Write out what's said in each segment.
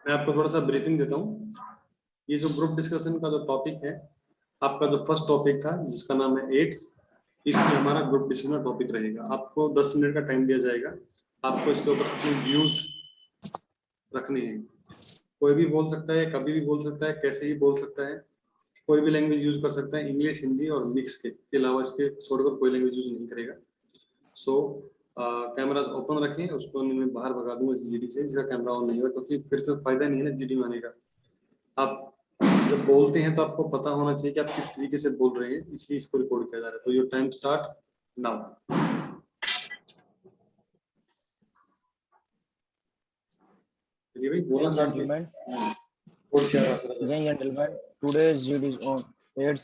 मैं आपको थोड़ा सा ब्रीफिंग देता हूँ। ये जो ग्रुप डिस्कशन का जो टॉपिक है, आपका जो फर्स्ट टॉपिक था जिसका नाम है एड्स, इसमें हमारा ग्रुप डिस्कशन का टॉपिक रहेगा। आपको 10 मिनट का टाइम दिया जाएगा, आपको इसके ऊपर अपने व्यूज रखने हैं। कोई भी बोल सकता है, कभी भी बोल सकता है, कैसे ही बोल सकता है, कोई भी लैंग्वेज यूज कर सकता है, इंग्लिश, हिंदी और मिक्स के अलावा इसके छोड़कर कोई लैंग्वेज यूज नहीं करेगा। सो कैमरा ओपन रखें, उसको मैं बाहर भगा दूंगा इस जीडी से, जिसका कैमरा ऑन नहीं होगा, क्योंकि फिर तो फायदा नहीं है ना जीडी में आने का। आप जब बोलते हैं तो आपको पता होना चाहिए कि आप किस तरीके से बोल रहे हैं, इसलिए इसको रिकॉर्ड किया जा रहा है। तो योर टाइम स्टार्ट नाउ। चलिए भाई, बोलना स्टार्ट Gentlemen, कीजिए। today's GD is on AIDS.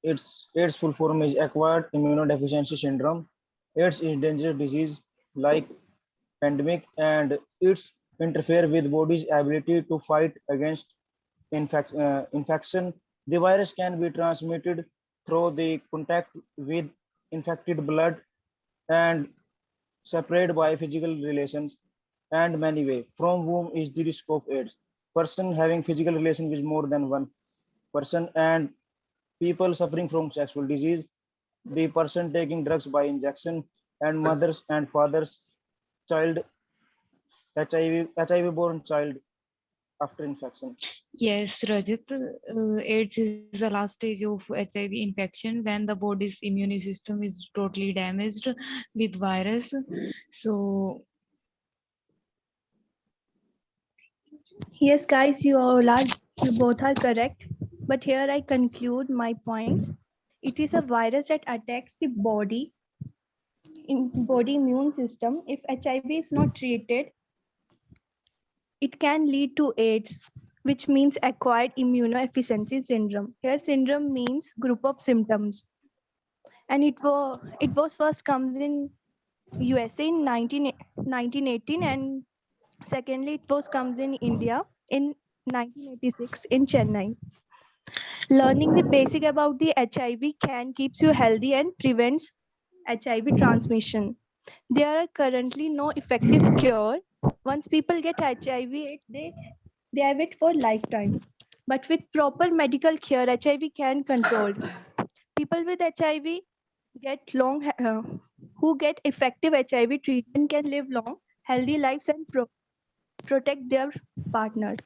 Its full form is acquired immunodeficiency syndrome. AIDS is dangerous disease like pandemic, and it's interfere with body's ability to fight against infection. The virus can be transmitted through the contact with infected blood and separate by physical relations and many way. From whom is the risk of AIDS? Person having physical relation with more than one person, and people suffering from sexual disease, the person taking drugs by injection, and mothers and fathers, child HIV born child after infection. Yes, Rajat, AIDS is the last stage of HIV infection when the body's immune system is totally damaged with virus. So, Yes, guys, you both are correct. But here I conclude my points. It is a virus that attacks the body immune system. If HIV is not treated, it can lead to AIDS, which means acquired immunodeficiency syndrome. Here, syndrome means group of symptoms, and it was first comes in USA in 1918, and secondly, it was comes in India in 1986 in Chennai. Learning the basic about the HIV can keeps you healthy and prevents HIV transmission. There are currently no effective cure. Once people get HIV, they have it for lifetime. But with proper medical care, HIV can controlled. People with HIV get who get effective HIV treatment can live long, healthy lives and protect their partners.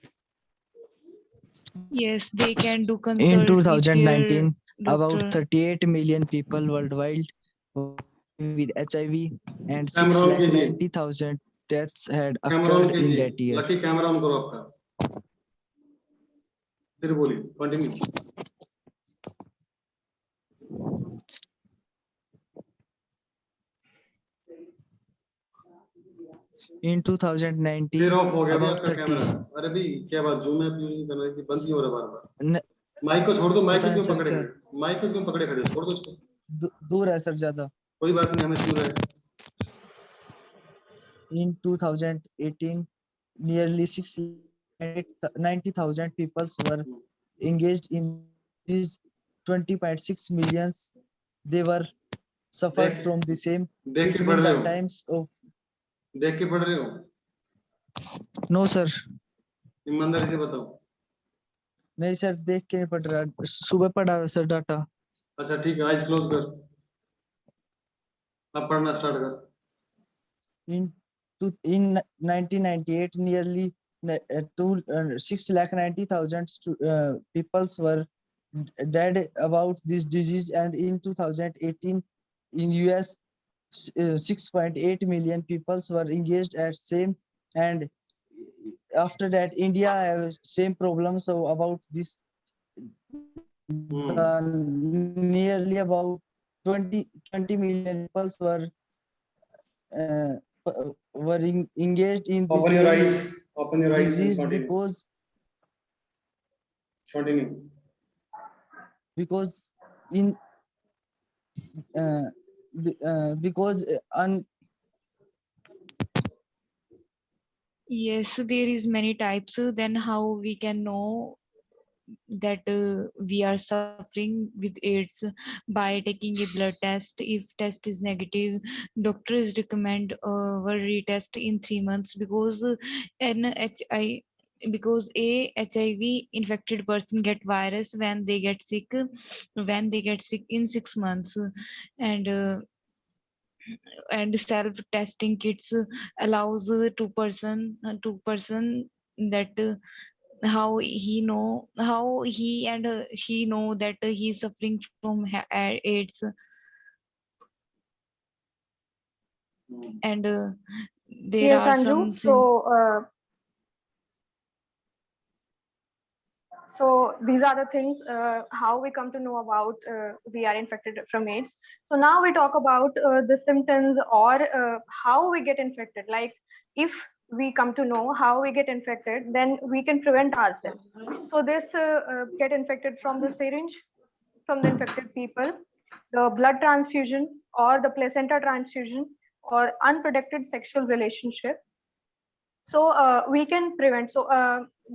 yes, they can do In consult with their 2019, about doctor. 38 million people worldwide with HIV, and camera on कीजिए, 690,000 deaths had camera on occurred in कीजिए, that year. Lucky camera on करो आपका, फिर बोलिए, continue. In 2019, फिर of हो गया भी about आपका 30 कैमरा। अरे भी क्या बात, जूम ऐप यूज नहीं करना है कि बंद क्यों हो रहा है बार बार? न- माइक को छोड़ दो, माइक पता को है क्यों सर पकड़े क्या खड़े, माइक को क्यों पकड़े खड़े, छोड़ दो उसको। दूर है सर ज्यादा. कोई बात नहीं, हमें सुन रहे हैं। In 2018, nearly 690,000 people were engaged in these 20.6 millions. They were suffered देख from the same देख के पढ़ between रहे the हो, times of. देख के पढ़ रहे हो, No sir, ईमानदारी से बताओ। नहीं सर देख के नहीं पढ़ रहा, सुबह पढ़ा सर डाटा. अच्छा ठीक है, आइज क्लोज कर, अब पढ़ना स्टार्ट कर। In 1998, nearly 690,000 people were dead about this disease, and in 2018, in US, 6.8 million people were engaged at same, and after that, India has same problem. So about this, nearly about 20 million people uh, engaged in the open your same eyes, open your eyes and disease continue, continue. because in because Yes, there is many types. Then how we can know that we are suffering with AIDS by taking a blood test. If test is negative, doctors recommend a retest in 3 months, because NHI because a HIV infected person get virus when they get sick, in 6 months. And self testing kits allows two person that how he and she know that he is suffering from AIDS. And there Yes, are Anju. some So these are the things how we come to know about we are infected from AIDS. So now we talk about the symptoms or how we get infected. Like if we come to know how we get infected, then we can prevent ourselves. So this get infected from the syringe, from the infected people, the blood transfusion or the placenta transfusion, or unprotected sexual relationship. So we can prevent. So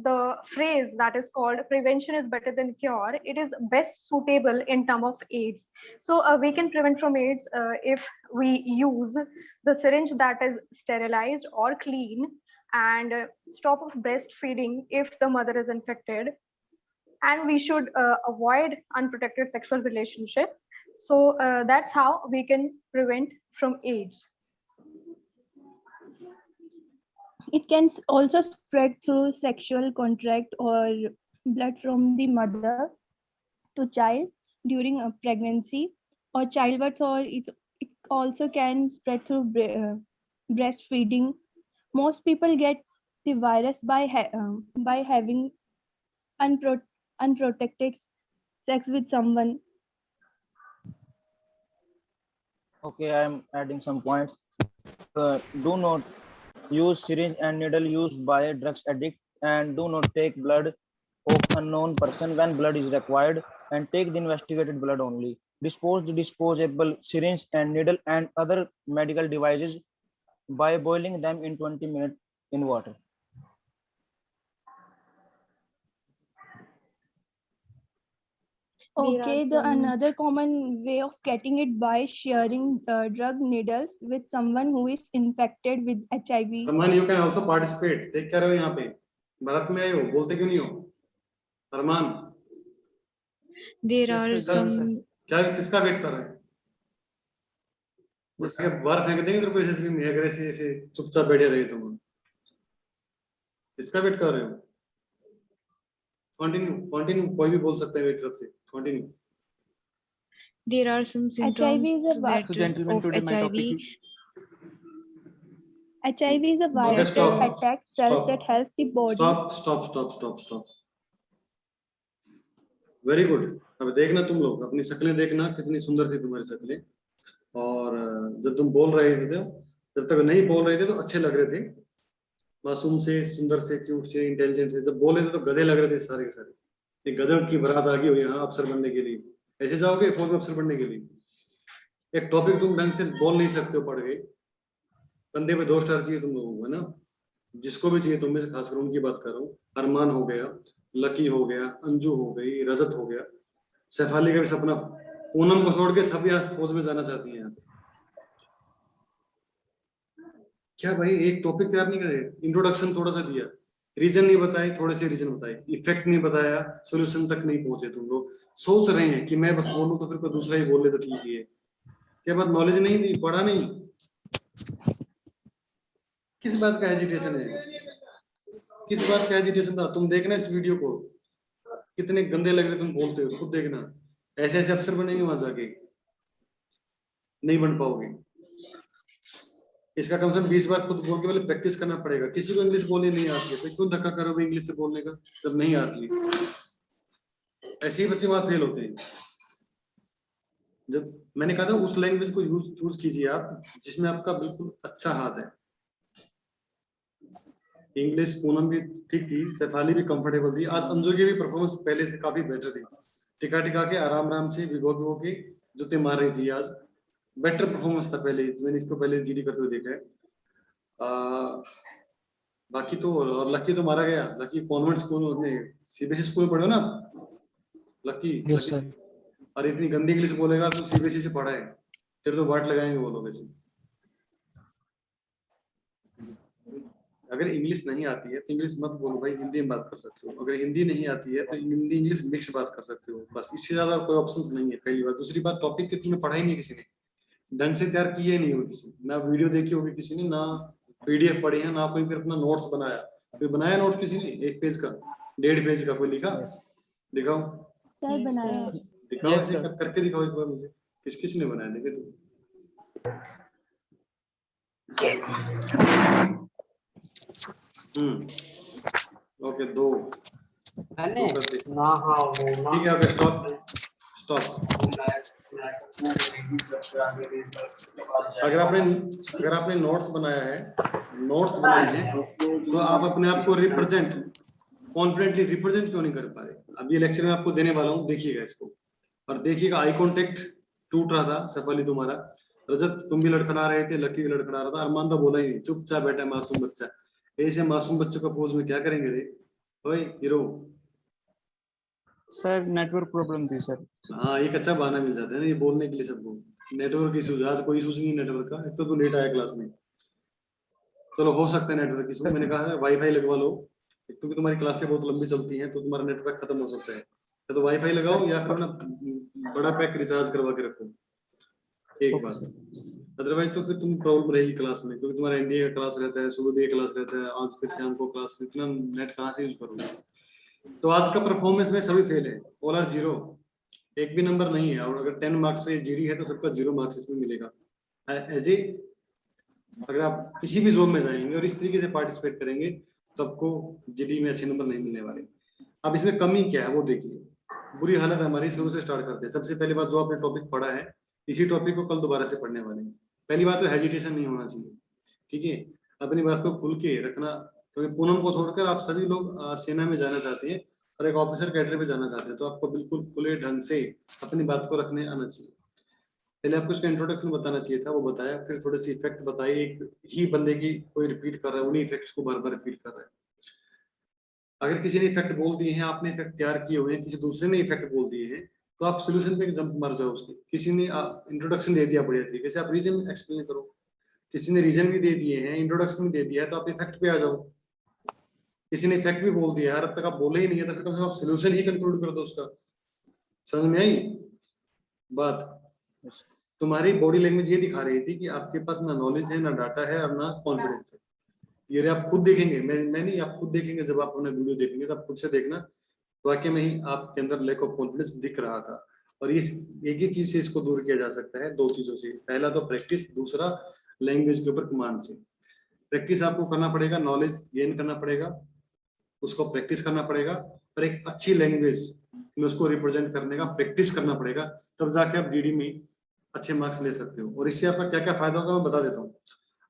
the phrase that is called prevention is better than cure, it is best suitable in term of AIDS. So we can prevent from AIDS if we use the syringe that is sterilized or clean, and stop of breastfeeding if the mother is infected, and we should avoid unprotected sexual relationship. So that's how we can prevent from AIDS. It can also spread through sexual contact or blood from the mother to child during a pregnancy or childbirth, or it also can spread through breastfeeding. Most people get the virus by having unpro- unprotected sex with someone. Okay, I'm adding some points. Do not use syringe and needle used by a drugs addict, and do not take blood of unknown person when blood is required, and take the investigated blood only. Dispose the disposable syringe and needle and other medical devices by boiling them in 20 minutes in water. There are Okay, the some another common way of getting it by sharing drug needles with someone who is infected with HIV. Arman, you can also participate. Take care of यहाँ पे. भारत में आए हो, बोलते क्यों नहीं हो? अरमान, there Yes, are sir, some क्या किसका वेट कर रहे हैं? उसके बाहर फेंक देंगे तेरे को ऐसे नहीं, अगर ऐसे ऐसे चुपचाप बैठे रहे तुम. किसका वेट कर रहे हो? कंटिन्यू कोई भी बोल सकता है मेरी तरफ से. Continue. there are some HIV symptoms is a that So gentlemen, of today my HIV. topic is HIV is a Okay, virus stop. that attacks cells Stop. that helps the body. Stop. Very good. अब देखना तुम लोग अपनी शक्लें देखना कितनी सुंदर थी तुम्हारी शक्लें. और जब तुम बोल रहे थे, जब तक नहीं बोल रहे थे तो अच्छे लग रहे थे, मासूम से, सुंदर से, क्यूट से, इंटेलिजेंट से. जब बोले थे तो गधे लग रहे थे सारे के सारे. ये गधों की बारात आ गई हो यहाँ अफसर बनने के लिए. ऐसे जाओगे फौज में अफसर बनने के लिए? एक टॉपिक तुम ढंग से बोल नहीं सकते हो पढ़ गए. कंधे पे 2 स्टार चाहिए तुम लोगों को, है ना? जिसको भी चाहिए, तुम में से खासकर उनकी बात कर रहा हूँ. अरमान हो गया, लकी हो गया, अंजू हो गई, रजत हो गया, सैफाली का भी सपना, पूनम को छोड़ के सब यहाँ फौज में जाना चाहती हैं. क्या भाई एक टॉपिक तैयार नहीं करे? इंट्रोडक्शन थोड़ा सा दिया, रीजन नहीं बताए, थोड़े से रीजन बताए, इफेक्ट नहीं बताया, सोल्यूशन तक नहीं पहुंचे. तुम लोग सोच रहे हैं कि मैं बस बोलूं तो फिर कोई दूसरा ही बोल ले तो ठीक ही है. क्या बात नॉलेज नहीं दी, पढ़ा नहीं? किस बात का हेजिटेशन है? किस बात का हेजिटेशन था? तुम देखना इस वीडियो को, कितने गंदे लग रहे तुम बोलते हो, खुद देखना. ऐसे ऐसे अफसर बनेंगे वहां जाके, नहीं बन पाओगे. इसका कम से कम 20 बार खुद बोल के पहले प्रैक्टिस करना पड़ेगा. किसी को इंग्लिश बोलनी नहीं आती है तो क्यों धक्का करोगे इंग्लिश से बोलने का जब नहीं आती? ऐसे ही बच्चे वहां फेल होते हैं. जब मैंने कहा था उस लैंग्वेज को चूज कीजिए आप जिसमें आपका बिल्कुल अच्छा हाथ है. इंग्लिश पूनम भी ठीक थी, सैफाली भी कंफर्टेबल थी. आज अंजू की भी परफॉर्मेंस पहले से काफी बेटर थी. टिका टिका के आराम से भिगो के जूते मार रही थी. आज बेटर परफॉर्मेंस था. पहले मैंने इसको पहले जीडी करते हुए देखा है. बाकी तो, और लकी तो मारा गया. लकी कॉन्वेंट स्कूल में, सीबीएसई स्कूल में पढ़े हो ना, लकी Yes, sir. और इतनी गंदी इंग्लिश बोलेगा तो सीबीएसई से पढ़ा है, तेरे तो वाट लगाएंगे वो लोग ऐसे। अगर इंग्लिश नहीं आती है तो इंग्लिश मत बोलो भाई, हिंदी में बात कर सकते हो। अगर हिंदी नहीं आती है तो हिंदी इंग्लिश मिक्स बात कर सकते हो, बस इससे ज्यादा कोई ऑप्शंस नहीं है। पहली बात। दूसरी बात, टॉपिक की तुमने पढ़ा ही नहीं, किसी ने ढंग से तैयार किया ही नहीं हो, किसी ने ना वीडियो देखी होगी किसी ने, ना पीडीएफ पढ़ी है, ना कोई फिर अपना नोट्स बनाया। कोई बनाया नोट्स किसी ने 1 पेज का, 1.5 पेज का कोई लिखा? Yes. दिखाओ सर बनाया। दिखाओ, Yes, ऐसे sir. करके दिखाओ एक बार मुझे, किस किस ने बनाया देखे तुम। ओके, 2 ठीक है। Okay, stop. अगर आपने नोट्स बनाया है, नोट्स बनाए हैं, तो आप अपने आप को कॉन्फिडेंटली रिप्रेजेंट क्यों नहीं कर पा रहे? अब ये लेक्चर में आपको देने वाला हूँ, देखिएगा इसको और देखिएगा। आई कांटेक्ट टूट रहा था सफली तुम्हारा, रजत तुम भी लड़खड़ा रहे थे, लकी भी लड़खड़ा रहा था, अरमान तो बोला ही नहीं, चुपचाप बैठा मासूम बच्चा। ऐसे मासूम बच्चों का पोज में क्या करेंगे रे? ओए हीरो। सर नेटवर्क प्रॉब्लम थी सर। हाँ, एक अच्छा बहाना मिल जाता है ना ये बोलने के लिए सबको। नेटवर्क इशूज, आज कोई इशूज नहीं नेटवर्क का, एक तो तू लेट आया क्लास में। चलो हो सकता है नेटवर्क इशू, मैंने कहा है वाईफाई लगवा लो, एक तो तुम्हारी क्लासें बहुत लंबी चलती हैं तो तुम्हारा नेटवर्क खत्म हो सकता है, तो वाईफाई लगाओ या फिर ना बड़ा पैक रिचार्ज करवा के रखो एक बार। अदरवाइज तो फिर तुम प्रॉब्लम रहेगी क्लास में, क्योंकि तुम्हारा एनडीए का क्लास रहता है, सुबह भी क्लास रहता है, आज फिर शाम को क्लास, इतना नेट कहाँ से यूज करोगे? तो आज का परफॉर्मेंस में सभी फेल है, ऑल आर 0, एक भी नंबर नहीं है। और अगर 10 मार्क्स से जीडी है तो सबका 0 मार्क्स इसमें मिलेगा। एज ए अगर आप किसी भी जोन में जाएंगे और इस तरीके से पार्टिसिपेट करेंगे तो आपको जीडी में अच्छे नंबर नहीं मिलने वाले। अब इसमें कमी क्या है वो देखिए, बुरी हालत है हमारी। शुरू से स्टार्ट करते हैं। सबसे पहली बात, जो आपने टॉपिक पढ़ा है इसी टॉपिक को कल दोबारा से पढ़ने वाले हैं। पहली बात तो हेजिटेशन नहीं होना चाहिए, ठीक है? अपनी बात को खुल के रखना, क्योंकि पूनम को छोड़कर आप सभी लोग सेना में जाना चाहते हैं और एक ऑफिसर कैडर में जाना चाहते हैं, तो आपको बिल्कुल खुले ढंग से अपनी बात को रखने आना चाहिए। पहले आपको इसका इंट्रोडक्शन बताना चाहिए था, वो बताया, फिर थोड़े से इफेक्ट बताए। एक ही बंदे की कोई रिपीट कर रहा है, उन्हीं इफेक्ट्स को बार बार रिपीट कर रहा है। अगर किसी ने इफेक्ट बोल दिए हैं, आपने इफेक्ट तैयार किए हुए हैं, किसी दूसरे ने इफेक्ट बोल दिए हैं, तो आप सोल्यूशन पे जंप मार जाओ उसके। किसी ने इंट्रोडक्शन दे दिया बढ़िया तरीके से, आप रीजन एक्सप्लेन करो। किसी ने रीजन भी दे दिए हैं, इंट्रोडक्शन भी दे दिया है, तो आप इफेक्ट पे आ जाओ। किसी ने इफेक्ट भी बोल दिया है, अब तक आप बोले ही नहीं है, तो फिर कम से कम आप सोल्यूशन ही कंक्लूड कर दो उसका। समझ में आई बात? तुम्हारी बॉडी लैंग्वेज ये दिखा रही थी कि आपके पास ना नॉलेज है, ना डाटा है और ना कॉन्फिडेंस है। ये आप खुद देखेंगे, मैं नहीं, आप खुद देखेंगे। जब आप अपना वीडियो देखेंगे तो आप खुद से देखना, वाकई में ही आपके अंदर लैक ऑफ कॉन्फिडेंस दिख रहा था। और ये एक ही चीज से इसको दूर किया जा सकता है, 2 चीजों से। पहला तो प्रैक्टिस, दूसरा लैंग्वेज के ऊपर कमांड से। प्रैक्टिस आपको करना पड़ेगा, नॉलेज गेन करना पड़ेगा, उसको प्रैक्टिस करना पड़ेगा, और एक अच्छी लैंग्वेज में उसको रिप्रेजेंट करने का प्रैक्टिस करना पड़ेगा, तब जाके आप जीडी में अच्छे मार्क्स ले सकते हो। और इससे आपका क्या क्या फायदा होगा मैं बता देता हूँ।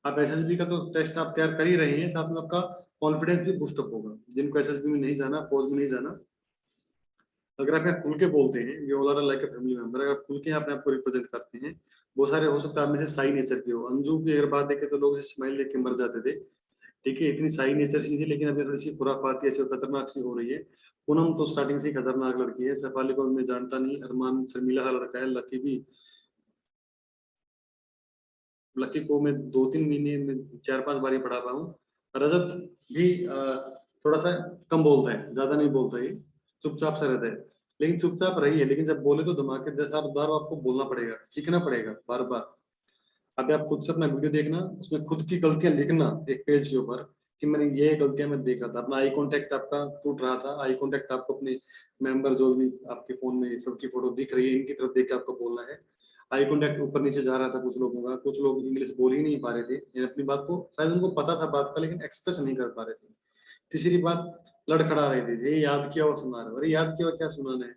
आप एसएसबी का तो टेस्ट आप तैयार कर ही रहे हैं, साथ में आपका कॉन्फिडेंस भी बूस्ट अप होगा। जिनको एसएसबी में नहीं जाना, फौज में नहीं जाना, अगर आप खुल के बोलते हैं, ये all are like a family member, अगर खुल के अपने आप को रिप्रेजेंट करते हैं, बहुत सारे हो सकता है आप में से साई नेचर के हो। अंजू की अगर बात देखें तो लोग स्माइल देख के मर जाते थे, ठीक है? इतनी साई नेचर सी थी, लेकिन अभी थोड़ी सी खुराफाती ऐसी खतरनाक सी हो रही है। पूनम तो स्टार्टिंग से ही खतरनाक लड़की है, सफाली को मैं जानता नहीं, अरमान शर्मिला का लड़का है, लकी भी, लकी को मैं 2-3 महीने में 4-5 बार ही पढ़ा पाया हूँ। रजत भी थोड़ा सा कम बोलता है, ज्यादा नहीं बोलता, ये चुपचाप सा रहता है, लेकिन चुपचाप रही है, लेकिन जब बोले तो धमाकेदार बार आपको बोलना पड़ेगा, सीखना पड़ेगा बार बार। अभी आप खुद से अपना वीडियो देखना, उसमें खुद की गलतियां लिखना एक पेज के ऊपर कि मैंने ये गलतियां मैं देखा था। अपना आई कांटेक्ट आपका टूट रहा था, आई कांटेक्ट आपको अपने मेंबर जो भी आपके फोन में सबकी फोटो दिख रही है, इनकी तरफ देख के आपको बोलना है। आई कांटेक्ट ऊपर नीचे जा रहा था कुछ लोगों का, कुछ लोग इंग्लिश बोल ही नहीं पा रहे थे, ये अपनी बात को शायद उनको पता था बात का, लेकिन एक्सप्रेस नहीं कर पा रहे थे। तीसरी बात, लड़खड़ा रहे थे, ये याद किया और सुना रहे, अरे याद किया और क्या सुनाना है?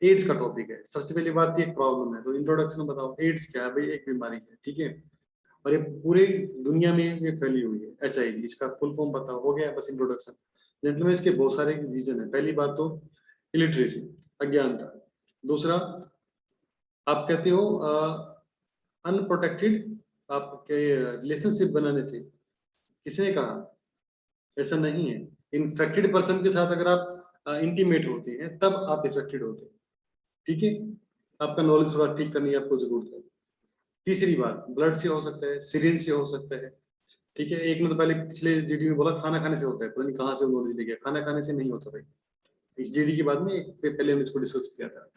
एड्स का टॉपिक है, सबसे पहली बात, एक प्रॉब्लम है, तो इंट्रोडक्शन में बताओ एड्स क्या है भाई? एक बीमारी है, ठीक है, और ये पूरी दुनिया में ये फैली हुई है, एचआईवी। इसका फुल फॉर्म बताओ, हो गया बस इंट्रोडक्शन। जेंटलमैन, इसके बहुत सारे रीजन है। पहली बात तो इलिटरेसी, अज्ञानता। दूसरा, आप कहते हो अनप्रोटेक्टेड आपके रिलेशनशिप बनाने से, किसने कहा? ऐसा नहीं है। इन्फेक्टेड पर्सन के साथ अगर आप इंटीमेट होते हैं तब आप इफेक्टेड होते हैं। ठीक है, आपका नॉलेज थोड़ा ठीक करने की आपको जरूरत है। तीसरी बात, ब्लड से हो सकता है, सिरिंज से हो सकता है। ठीक है, एक ने तो पहले पिछले जीडी में बोला खाना खाने से होता है, पता नहीं कहाँ से नॉलेज ले गया, खाना खाने से नहीं होता भाई। इस जीडी के बाद में एक पहले हमने इसको डिस्कस किया था।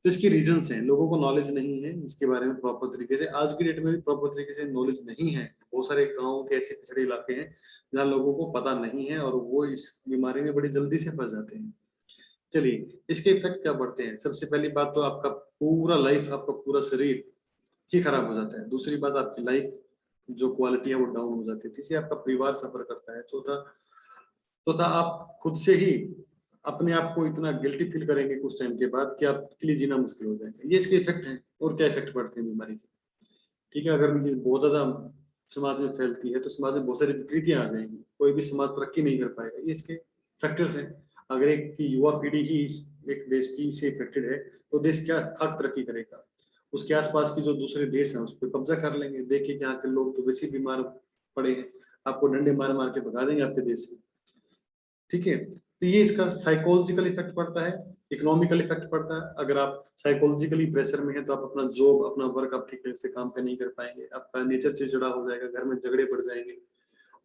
तो इसके रीजंस हैं, लोगों को नॉलेज नहीं है इसके बारे में प्रॉपर तरीके से, आज की डेट में भी प्रॉपर तरीके से नॉलेज नहीं है। बहुत सारे गाँव के ऐसे पिछड़े इलाके हैं जहाँ लोगों को पता नहीं है और वो इस बीमारी में बड़ी जल्दी से फंस जाते हैं। चलिए, इसके इफेक्ट क्या पड़ते हैं? सबसे पहली बात तो आपका पूरा लाइफ, आपका पूरा शरीर ही खराब हो जाता है। दूसरी बात, आपकी लाइफ जो क्वालिटी है वो डाउन हो जाती है। तीसरी, आपका परिवार सफर करता है। चौथा आप खुद से ही अपने आप को इतना गिल्टी फील करेंगे कुछ टाइम के बाद कि आपके लिए जीना मुश्किल हो जाएगा। ये इसके इफेक्ट हैं। और क्या इफेक्ट पड़ते हैं बीमारी के? ठीक है, अगर ये बहुत ज्यादा समाज में फैलती है तो समाज में बहुत सारी विकृतियां आ जाएंगी, कोई भी समाज तरक्की नहीं कर पाएगा। ये इसके फैक्टर्स हैं। अगर एक की युवा पीढ़ी ही एक देश की से इफेक्टेड है तो देश क्या खाक तरक्की करेगा? उसके आसपास की जो दूसरे देश हैं उस पर कब्जा कर लेंगे। देखिए कि यहाँ के लोग तो वैसे बीमार पड़े हैं, आपको डंडे मार मार के भगा देंगे आपके देश से। ठीक है, तो ये इसका साइकोलॉजिकल इफेक्ट पड़ता है, इकोनॉमिकल इफेक्ट पड़ता है। अगर आप साइकोलॉजिकली प्रेशर में है तो आप अपना जॉब, अपना वर्क आप ठीक से काम पे नहीं कर पाएंगे, आपका नेचर चिड़चिड़ा हो जाएगा, घर में झगड़े बढ़ जाएंगे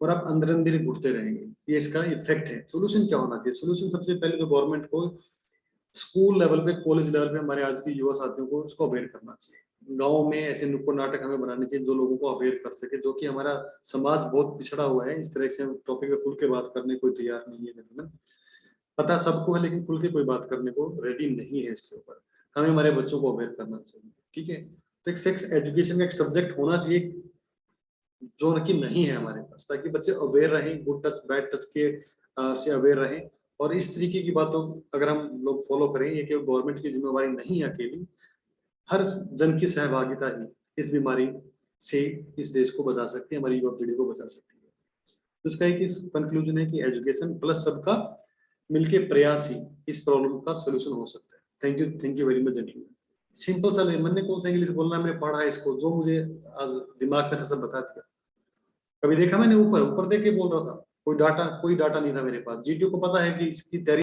और आप अंदर अंदर घुटते रहेंगे। ये इसका इफेक्ट है। सोल्यूशन क्या होना चाहिए? सोल्यूशन सबसे पहले तो गवर्नमेंट को स्कूल लेवल पे, कॉलेज लेवल पे हमारे आज के युवा साथियों को इसको अवेयर करना चाहिए। गाँव में ऐसे नुक्कड़ नाटक हमें बनाने चाहिए जो लोगों को अवेयर कर सके, जो कि हमारा समाज बहुत पिछड़ा हुआ है। इस तरह से हम टॉपिक पे खुल के बात करने कोई तैयार नहीं है। मतलब पता सबको है लेकिन खुल के कोई बात करने को रेडी नहीं है इसके ऊपर। हमें हमारे बच्चों को अवेयर करना चाहिए। ठीक है, तो एक सेक्स एजुकेशन का एक सब्जेक्ट होना चाहिए जो कि नहीं है हमारे पास, ताकि बच्चे अवेयर रहें, गुड टच बैड टच के से अवेयर रहें। और इस तरीके की बातों अगर हम लोग फॉलो करें, ये केवल गवर्नमेंट की जिम्मेवारी नहीं है अकेली, हर जन की सहभागिता ही इस बीमारी से इस देश को बचा सकती है, हमारी युवा पीढ़ी को बचा सकती है। तो इसका एक कंक्लूजन है कि एजुकेशन प्लस सबका मिलके प्रयास ही इस प्रॉब्लम का सोल्यूशन हो सकता है। Thank you very much gentleman. Simple सा, मैंने कौन सा इंग्लिश बोलना है, मैंने पढ़ा है इसको, जो मुझे आज दिमाग में था सब बता दिया। कभी देखा मैंने ऊपर ऊपर देख के बोल रहा था, कोई डाटा नहीं था मेरे पास। जीटीओ को पता है कि इसकी तैयारी